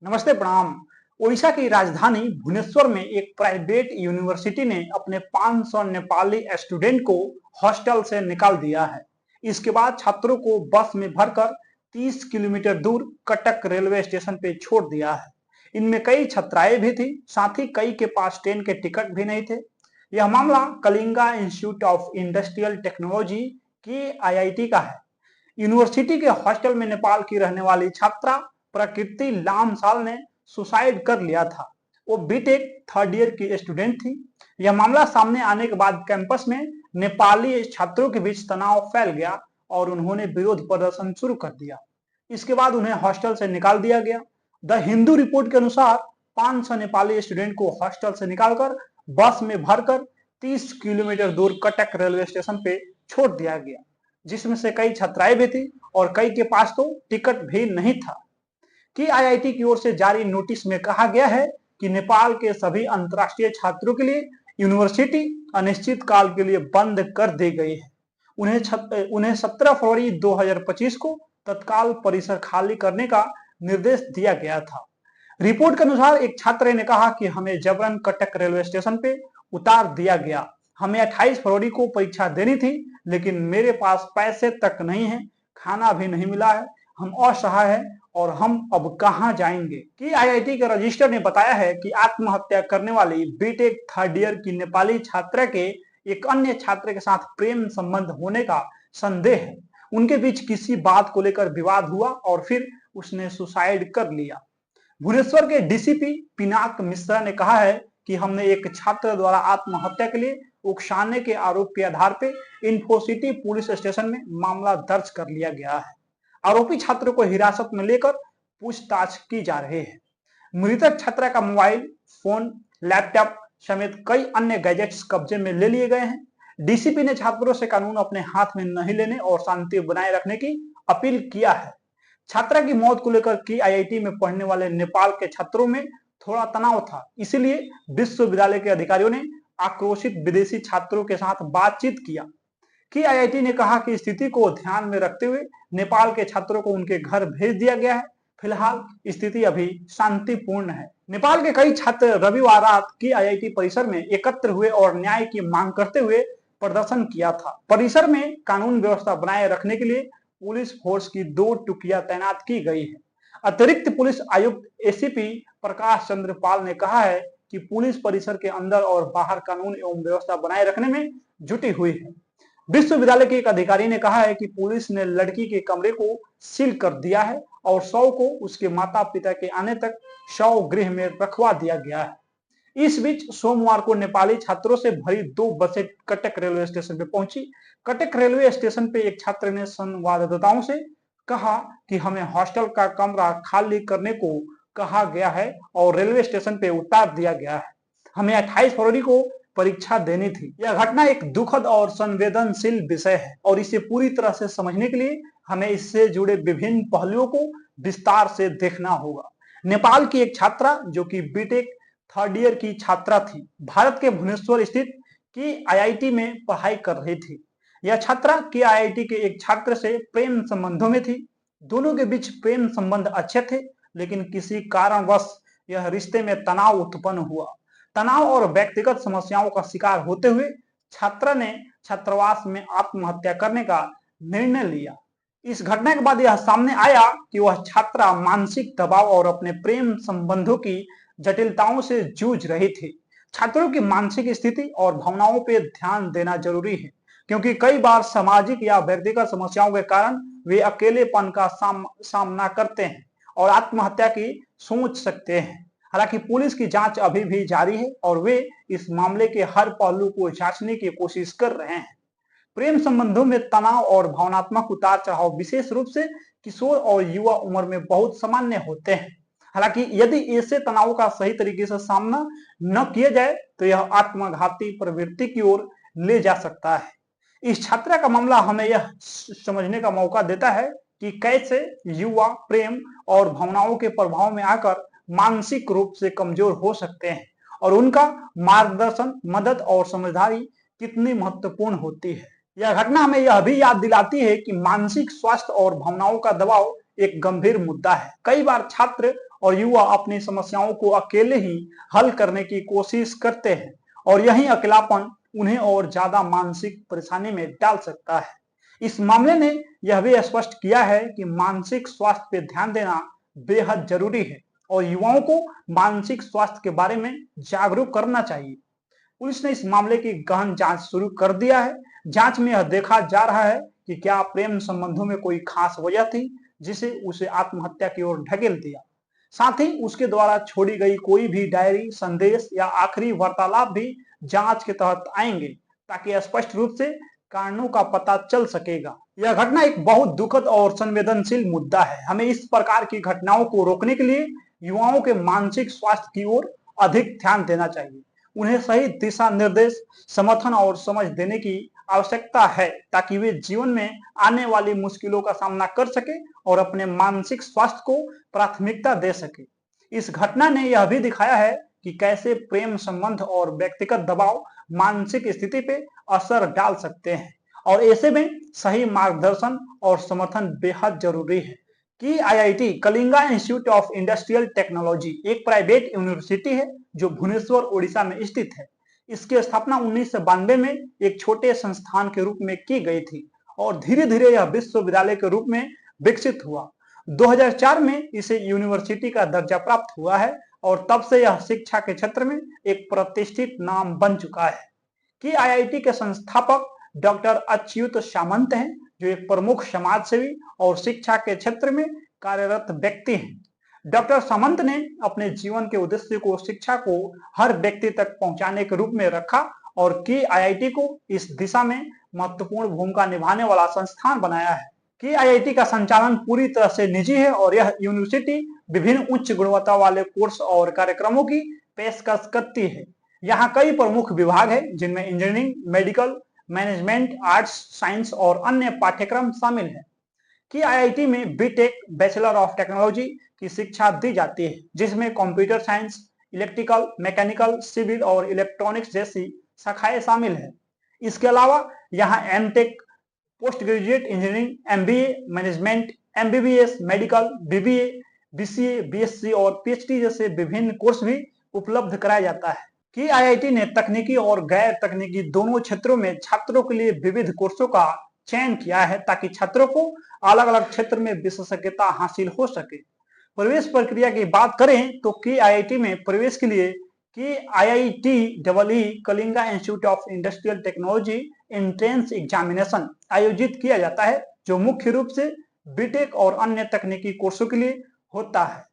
नमस्ते प्रणाम। ओडिशा की राजधानी भुवनेश्वर में एक प्राइवेट यूनिवर्सिटी ने अपने 500 नेपाली स्टूडेंट को हॉस्टल से निकाल दिया है। इसके बाद छात्रों को बस में भरकर 30 किलोमीटर दूर कटक रेलवे स्टेशन पे छोड़ दिया है। इनमें कई छात्राएं भी थी, साथ ही कई के पास ट्रेन के टिकट भी नहीं थे। यह मामला Kalinga institute of industrial technology के आईआईटी का है। यूनिवर्सिटी के हॉस्टल में नेपाल की रहने वाली छात्रा प्रकृति लामसाल ने सुसाइड कर लिया था। वो बीटेक थर्ड ईयर की स्टूडेंट थी। यह मामला सामने आने के बाद कैंपस में नेपाली छात्रों के बीच तनाव फैल गया और उन्होंने विरोध प्रदर्शन शुरू कर दिया। इसके बाद उन्हें हॉस्टल से निकाल दिया गया। द हिंदू रिपोर्ट के अनुसार 500 नेपाली स्टूडेंट को हॉस्टल से निकालकर बस में भरकर 30 किलोमीटर दूर कटक रेलवे स्टेशन पे छोड़ दिया गया, जिसमें से कई छात्राएं भी थी और कई के पास तो टिकट भी नहीं था। कि आईआईटी की ओर से जारी नोटिस में कहा गया है कि नेपाल के सभी अंतर्राष्ट्रीय छात्रों के लिए यूनिवर्सिटी अनिश्चित काल के लिए बंद कर दी गई है। उन्हें 17 फरवरी 2025 को तत्काल परिसर खाली करने का निर्देश दिया गया था। रिपोर्ट के अनुसार एक छात्र ने कहा कि हमें जबरन कटक रेलवे स्टेशन पे उतार दिया गया। हमें 28 फरवरी को परीक्षा देनी थी, लेकिन मेरे पास पैसे तक नहीं है, खाना भी नहीं मिला है, हम असहाय हैं और हम अब कहां जाएंगे। कि आईआईटी के रजिस्टर ने बताया है कि आत्महत्या करने वाली बीटेक थर्ड ईयर की नेपाली छात्रा के एक अन्य छात्र के साथ प्रेम संबंध होने का संदेह है। उनके बीच किसी बात को लेकर विवाद हुआ और फिर उसने सुसाइड कर लिया। भुवनेश्वर के डीसीपी पिनाक मिश्रा ने कहा है कि हमने एक छात्र द्वारा आत्महत्या के लिए उकसाने के आरोप के आधार पर इन्फोसिटी पुलिस स्टेशन में मामला दर्ज कर लिया गया है। आरोपी छात्र को हिरासत में लेकर पूछताछ की जा रही है। मृतक छात्रा का मोबाइल फोन, लैपटॉप समेत कई अन्य गैजेट्स कब्जे में ले लिए गए हैं। डीसीपी ने छात्रों से कानून अपने हाथ में नहीं लेने और शांति बनाए रखने की अपील किया है। छात्रा की मौत को लेकर की आईआईटी में पढ़ने वाले नेपाल के छात्रों में थोड़ा तनाव था, इसलिए विश्वविद्यालय के अधिकारियों ने आक्रोशित विदेशी छात्रों के साथ बातचीत किया। कि आईआईटी ने कहा कि स्थिति को ध्यान में रखते हुए नेपाल के छात्रों को उनके घर भेज दिया गया है। फिलहाल स्थिति अभी शांतिपूर्ण है। नेपाल के कई छात्र रविवार रात की आईआईटी परिसर में एकत्र हुए और न्याय की मांग करते हुए प्रदर्शन किया था। परिसर में कानून व्यवस्था बनाए रखने के लिए पुलिस फोर्स की 2 टुकड़ियां तैनात की गई है। अतिरिक्त पुलिस आयुक्त एसीपी प्रकाश चंद्र पाल ने कहा है कि पुलिस परिसर के अंदर और बाहर कानून एवं व्यवस्था बनाए रखने में जुटी हुई है। विश्वविद्यालय के एक अधिकारी ने कहा है कि पुलिस ने लड़की के कमरे को सील कर दिया है और शव को उसके माता पिता के आने तक शव गृह में रखवा दिया गया है। इस बीच सोमवार को नेपाली छात्रों से भरी 2 बसें कटक रेलवे स्टेशन पे पहुंची। कटक रेलवे स्टेशन पे एक छात्र ने संवाददाताओं से कहा कि हमें हॉस्टल का कमरा खाली करने को कहा गया है और रेलवे स्टेशन पे उतार दिया गया है। हमें 28 फरवरी को परीक्षा देनी थी। यह घटना एक दुखद और संवेदनशील विषय है और इसे पूरी तरह से समझने के लिए हमें इससे जुड़े विभिन्न पहलुओं को विस्तार से देखना होगा। नेपाल की एक छात्रा जो कि बीटेक थर्ड ईयर की छात्रा थी, भारत के भुवनेश्वर स्थित की आईआईटी में पढ़ाई कर रही थी। यह छात्रा की आईआईटी के एक छात्र से प्रेम संबंधों में थी। दोनों के बीच प्रेम संबंध अच्छे थे, लेकिन किसी कारणवश यह रिश्ते में तनाव उत्पन्न हुआ। तनाव और व्यक्तिगत समस्याओं का शिकार होते हुए छात्रा ने छात्रावास में आत्महत्या करने का निर्णय लिया। इस घटना के बाद यह सामने आया कि वह छात्रा मानसिक दबाव और अपने प्रेम संबंधों की जटिलताओं से जूझ रही थी। छात्रों की मानसिक स्थिति और भावनाओं पर ध्यान देना जरूरी है, क्योंकि कई बार सामाजिक या व्यक्तिगत समस्याओं के कारण वे अकेलेपन का सामना करते हैं और आत्महत्या की सोच सकते हैं। हालांकि पुलिस की जांच अभी भी जारी है और वे इस मामले के हर पहलू को जांचने की कोशिश कर रहे हैं। प्रेम संबंधों में तनाव और भावनात्मक उतार चढ़ाव विशेष रूप से किशोर और युवा उम्र में बहुत सामान्य होते हैं। हालांकि यदि ऐसे तनाव का सही तरीके से सामना न किया जाए तो यह आत्मघाती प्रवृत्ति की ओर ले जा सकता है। इस छात्रा का मामला हमें यह समझने का मौका देता है कि कैसे युवा प्रेम और भावनाओं के प्रभाव में आकर मानसिक रूप से कमजोर हो सकते हैं और उनका मार्गदर्शन, मदद और समझदारी कितनी महत्वपूर्ण होती है। यह घटना हमें यह भी याद दिलाती है कि मानसिक स्वास्थ्य और भावनाओं का दबाव एक गंभीर मुद्दा है। कई बार छात्र और युवा अपनी समस्याओं को अकेले ही हल करने की कोशिश करते हैं और यही अकेलापन उन्हें और ज्यादा मानसिक परेशानी में डाल सकता है। इस मामले ने यह भी स्पष्ट किया है कि मानसिक स्वास्थ्य पर ध्यान देना बेहद जरूरी है और युवाओं को मानसिक स्वास्थ्य के बारे में जागरूक करना चाहिए। पुलिस ने इस मामले की गहन जांच शुरू कर दिया है। जांच में यह देखा जा रहा है कि क्या प्रेम संबंधों में कोई खास वजह थी जिसे उसे आत्महत्या की ओर ढकेल दिया। साथ ही उसके द्वारा छोड़ी गई कोई भी डायरी, संदेश या आखिरी वार्तालाप भी जांच के तहत आएंगे ताकि स्पष्ट रूप से कारणों का पता चल सकेगा। यह घटना एक बहुत दुखद और संवेदनशील मुद्दा है। हमें इस प्रकार की घटनाओं को रोकने के लिए युवाओं के मानसिक स्वास्थ्य की ओर अधिक ध्यान देना चाहिए। उन्हें सही दिशा निर्देश, समर्थन और समझ देने की आवश्यकता है ताकि वे जीवन में आने वाली मुश्किलों का सामना कर सके और अपने मानसिक स्वास्थ्य को प्राथमिकता दे सके। इस घटना ने यह भी दिखाया है कि कैसे प्रेम संबंध और व्यक्तिगत दबाव मानसिक स्थिति पे असर डाल सकते हैं और ऐसे में सही मार्गदर्शन और समर्थन बेहद जरूरी है। कि IIT Kalinga institute of industrial technology एक प्राइवेट यूनिवर्सिटी है जो भुवनेश्वर ओडिशा में स्थित है। इसकी स्थापना 1992 में एक छोटे संस्थान के रूप में की गई थी और धीरे धीरे यह विश्वविद्यालय के रूप में विकसित हुआ। 2004 में इसे यूनिवर्सिटी का दर्जा प्राप्त हुआ है और तब से यह शिक्षा के क्षेत्र में एक प्रतिष्ठित नाम बन चुका है। कि आईआईटी के संस्थापक डॉक्टर अच्युत सामंत हैं जो एक प्रमुख समाज सेवी और शिक्षा के क्षेत्र में कार्यरत व्यक्ति हैं। डॉक्टर सामंत ने अपने जीवन के उद्देश्य को शिक्षा को हर व्यक्ति तक पहुंचाने के रूप में रखा और कि आईआईटी को इस दिशा में महत्वपूर्ण भूमिका निभाने वाला संस्थान बनाया है। कि आईआईटी का संचालन पूरी तरह से निजी है और यह यूनिवर्सिटी विभिन्न उच्च गुणवत्ता वाले कोर्स और कार्यक्रमों की पेशकश करती है। यहाँ कई प्रमुख विभाग है जिनमें engineering, medical, management, arts, science और अन्य पाठ्यक्रम शामिल हैं। कि आईआईटी में बीटेक, बैचलर ऑफ टेक्नोलॉजी की शिक्षा दी जाती है जिसमें computer science, electrical, mechanical, civil और इलेक्ट्रॉनिक्स जैसी शाखाएं शामिल है। इसके अलावा यहाँ MTech, post graduate engineering, MBA, management, MBBS, medical, BBA, BCA, BSc और पीएचडी जैसे विभिन्न कोर्स भी उपलब्ध कराया जाता है। कि आईआईटी ने तकनीकी और गैर तकनीकी दोनों क्षेत्रों में छात्रों के लिए विविध कोर्सों का चयन किया है ताकि छात्रों को अलग अलग क्षेत्र में विशेषज्ञता हासिल हो सके। प्रवेश प्रक्रिया की बात करें तो कि आईआईटी में प्रवेश के लिए कि IIT Kalinga institute of industrial technology entrance examination आयोजित किया जाता है जो मुख्य रूप से बीटेक और अन्य तकनीकी कोर्सों के लिए होता है।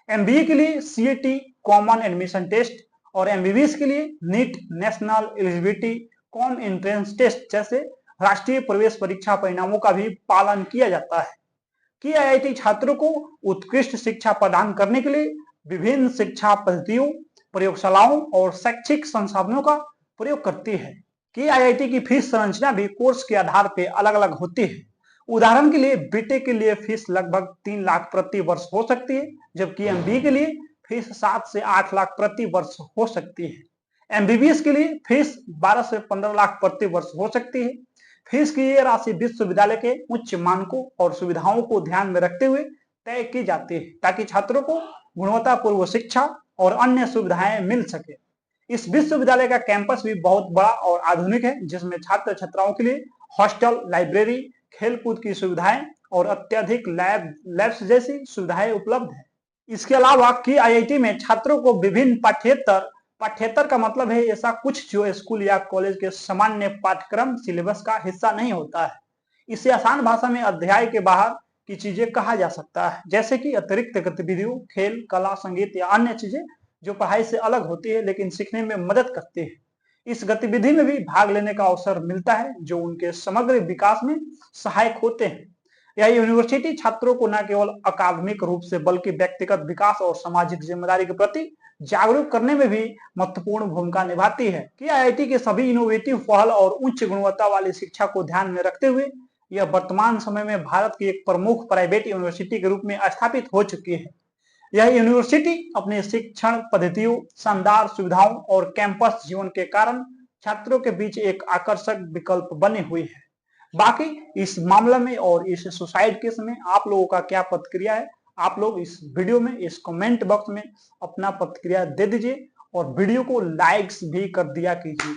एमबीए के लिए सीएटी कॉमन एडमिशन टेस्ट और एमबीबीएस के लिए NEET, national eligibility cum entrance test जैसे राष्ट्रीय प्रवेश परीक्षा परिणामों का भी पालन किया जाता है। कि आईआईटी छात्रों को उत्कृष्ट शिक्षा प्रदान करने के लिए विभिन्न शिक्षा पद्धतियों, प्रयोगशालाओं और शैक्षिक संसाधनों का प्रयोग करती है। कि आईआईटी की फीस संरचना भी कोर्स के आधार पर अलग अलग होती है। उदाहरण के लिए बीटेक के लिए फीस लगभग 3 लाख प्रति वर्ष हो सकती है जबकि एमबीए के लिए फीस 7 से 8 लाख प्रति वर्ष हो सकती है। एमबीबीएस के लिए फीस 12 से 15 लाख प्रति वर्ष हो सकती है। फीस की ये राशि विश्वविद्यालय के उच्च मानकों और सुविधाओं को ध्यान में रखते हुए तय की जाती है ताकि छात्रों को गुणवत्तापूर्ण शिक्षा और अन्य सुविधाएं मिल सके। इस विश्वविद्यालय का कैंपस भी बहुत बड़ा और आधुनिक है जिसमें छात्र छात्राओं के लिए हॉस्टल, लाइब्रेरी, खेलकूद की सुविधाएं और अत्यधिक लैब्स जैसी सुविधाएं उपलब्ध है। इसके अलावा कि आईआईटी में छात्रों को विभिन्न पाठ्येतर का मतलब है ऐसा कुछ जो स्कूल या कॉलेज के सामान्य पाठ्यक्रम सिलेबस का हिस्सा नहीं होता है। इसे आसान भाषा में अध्याय के बाहर की चीजें कहा जा सकता है जैसे कि अतिरिक्त गतिविधियों, खेल, कला, संगीत या अन्य चीजें जो पढ़ाई से अलग होती है लेकिन सीखने में मदद करती है। इस गतिविधि में भी भाग लेने का अवसर मिलता है जो उनके समग्र विकास में सहायक होते हैं। यह यूनिवर्सिटी छात्रों को न केवल अकादमिक रूप से बल्कि व्यक्तिगत विकास और सामाजिक जिम्मेदारी के प्रति जागरूक करने में भी महत्वपूर्ण भूमिका निभाती है। कि आईआईटी के सभी इनोवेटिव पहल और उच्च गुणवत्ता वाली शिक्षा को ध्यान में रखते हुए यह वर्तमान समय में भारत की एक प्रमुख प्राइवेट यूनिवर्सिटी के रूप में स्थापित हो चुकी है। यह यूनिवर्सिटी अपने शिक्षण पद्धतियों, शानदार सुविधाओं और कैंपस जीवन के कारण छात्रों के बीच एक आकर्षक विकल्प बनी हुई है। बाकी इस मामले में और इस सुसाइड केस में आप लोगों का क्या प्रतिक्रिया है आप लोग इस वीडियो में, इस कमेंट बॉक्स में अपना प्रतिक्रिया दे दीजिए और वीडियो को लाइक्स भी कर दिया कीजिए।